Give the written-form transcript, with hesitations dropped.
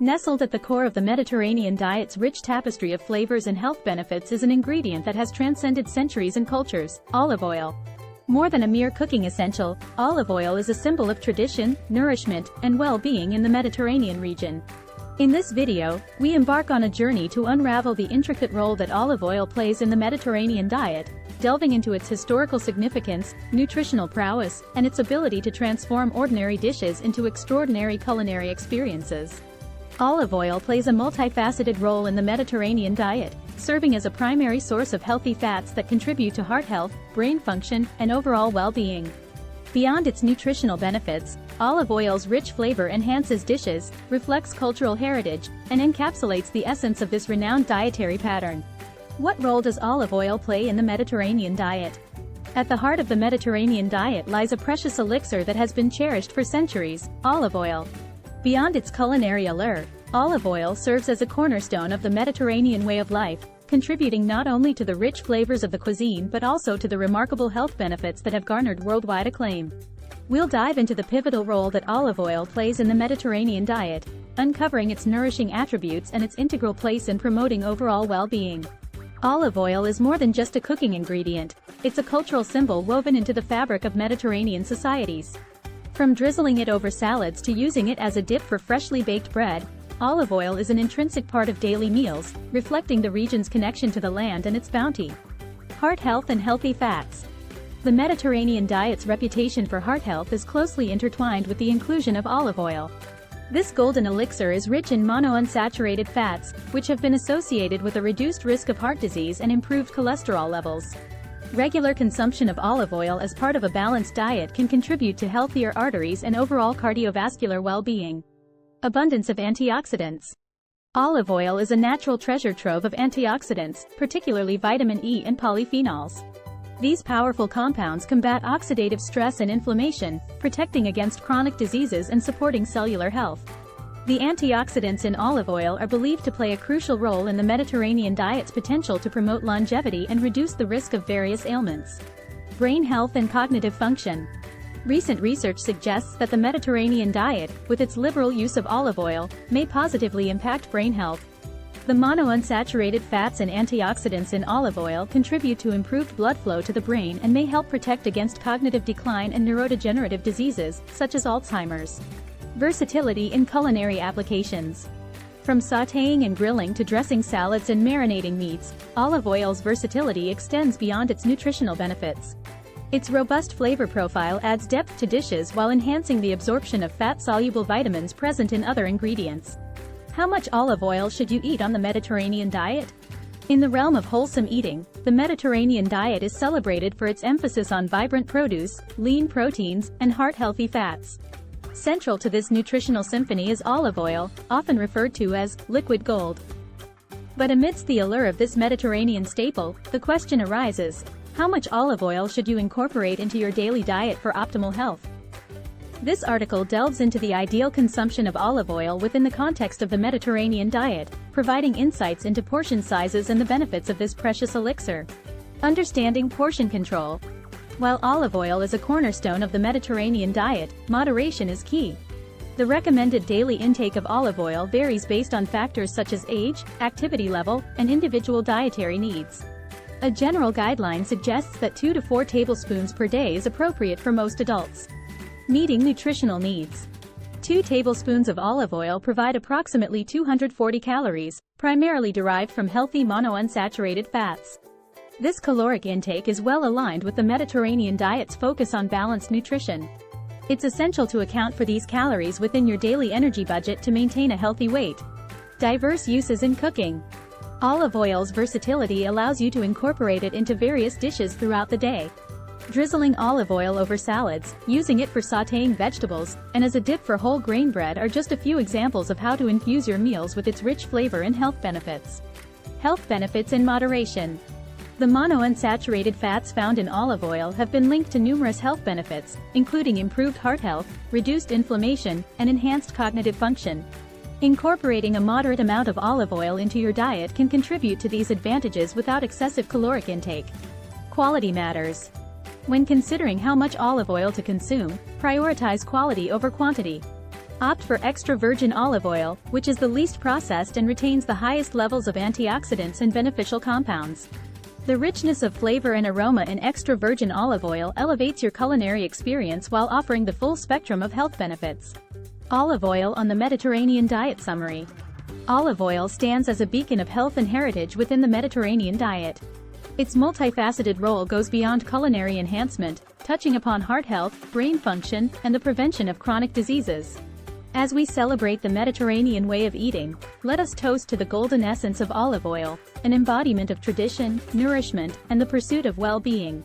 Nestled at the core of the Mediterranean diet's rich tapestry of flavors and health benefits is an ingredient that has transcended centuries and cultures: olive oil. More than a mere cooking essential, olive oil is a symbol of tradition, nourishment, and well-being in the Mediterranean region. In this video, we embark on a journey to unravel the intricate role that olive oil plays in the Mediterranean diet, delving into its historical significance, nutritional prowess, and its ability to transform ordinary dishes into extraordinary culinary experiences. Olive oil plays a multifaceted role in the Mediterranean diet, serving as a primary source of healthy fats that contribute to heart health, brain function, and overall well-being. Beyond its nutritional benefits, olive oil's rich flavor enhances dishes, reflects cultural heritage, and encapsulates the essence of this renowned dietary pattern. What role does olive oil play in the Mediterranean diet? At the heart of the Mediterranean diet lies a precious elixir that has been cherished for centuries: olive oil. Beyond its culinary allure, olive oil serves as a cornerstone of the Mediterranean way of life, contributing not only to the rich flavors of the cuisine but also to the remarkable health benefits that have garnered worldwide acclaim. We'll dive into the pivotal role that olive oil plays in the Mediterranean diet, uncovering its nourishing attributes and its integral place in promoting overall well-being. Olive oil is more than just a cooking ingredient; it's a cultural symbol woven into the fabric of Mediterranean societies. From drizzling it over salads to using it as a dip for freshly baked bread, olive oil is an intrinsic part of daily meals, reflecting the region's connection to the land and its bounty. Heart health and healthy fats. The Mediterranean diet's reputation for heart health is closely intertwined with the inclusion of olive oil. This golden elixir is rich in monounsaturated fats, which have been associated with a reduced risk of heart disease and improved cholesterol levels. Regular consumption of olive oil as part of a balanced diet can contribute to healthier arteries and overall cardiovascular well-being. Abundance of antioxidants. Olive oil is a natural treasure trove of antioxidants, particularly vitamin E and polyphenols. These powerful compounds combat oxidative stress and inflammation, protecting against chronic diseases and supporting cellular health. The antioxidants in olive oil are believed to play a crucial role in the Mediterranean diet's potential to promote longevity and reduce the risk of various ailments. Brain health and cognitive function. Recent research suggests that the Mediterranean diet, with its liberal use of olive oil, may positively impact brain health. The monounsaturated fats and antioxidants in olive oil contribute to improved blood flow to the brain and may help protect against cognitive decline and neurodegenerative diseases, such as Alzheimer's. Versatility in culinary applications. From sautéing and grilling to dressing salads and marinating meats, olive oil's versatility extends beyond its nutritional benefits. Its robust flavor profile adds depth to dishes while enhancing the absorption of fat-soluble vitamins present in other ingredients. How much olive oil should you eat on the Mediterranean diet? In the realm of wholesome eating, the Mediterranean diet is celebrated for its emphasis on vibrant produce, lean proteins, and heart-healthy fats. Central to this nutritional symphony is olive oil, often referred to as liquid gold. But amidst the allure of this Mediterranean staple, the question arises: how much olive oil should you incorporate into your daily diet for optimal health? This article delves into the ideal consumption of olive oil within the context of the Mediterranean diet, providing insights into portion sizes and the benefits of this precious elixir. Understanding portion control. While olive oil is a cornerstone of the Mediterranean diet, moderation is key. The recommended daily intake of olive oil varies based on factors such as age, activity level, and individual dietary needs. A general guideline suggests that 2 to 4 tablespoons per day is appropriate for most adults. Meeting nutritional needs. 2 tablespoons of olive oil provide approximately 240 calories, primarily derived from healthy monounsaturated fats. This caloric intake is well aligned with the Mediterranean diet's focus on balanced nutrition. It's essential to account for these calories within your daily energy budget to maintain a healthy weight. Diverse uses in cooking. Olive oil's versatility allows you to incorporate it into various dishes throughout the day. Drizzling olive oil over salads, using it for sautéing vegetables, and as a dip for whole grain bread are just a few examples of how to infuse your meals with its rich flavor and health benefits. Health benefits in moderation. The monounsaturated fats found in olive oil have been linked to numerous health benefits, including improved heart health, reduced inflammation, and enhanced cognitive function. Incorporating a moderate amount of olive oil into your diet can contribute to these advantages without excessive caloric intake. Quality matters. When considering how much olive oil to consume, prioritize quality over quantity. Opt for extra virgin olive oil, which is the least processed and retains the highest levels of antioxidants and beneficial compounds. The richness of flavor and aroma in extra virgin olive oil elevates your culinary experience while offering the full spectrum of health benefits. Olive oil on the Mediterranean diet summary. Olive oil stands as a beacon of health and heritage within the Mediterranean diet. Its multifaceted role goes beyond culinary enhancement, touching upon heart health, brain function, and the prevention of chronic diseases. As we celebrate the Mediterranean way of eating, let us toast to the golden essence of olive oil, an embodiment of tradition, nourishment, and the pursuit of well-being.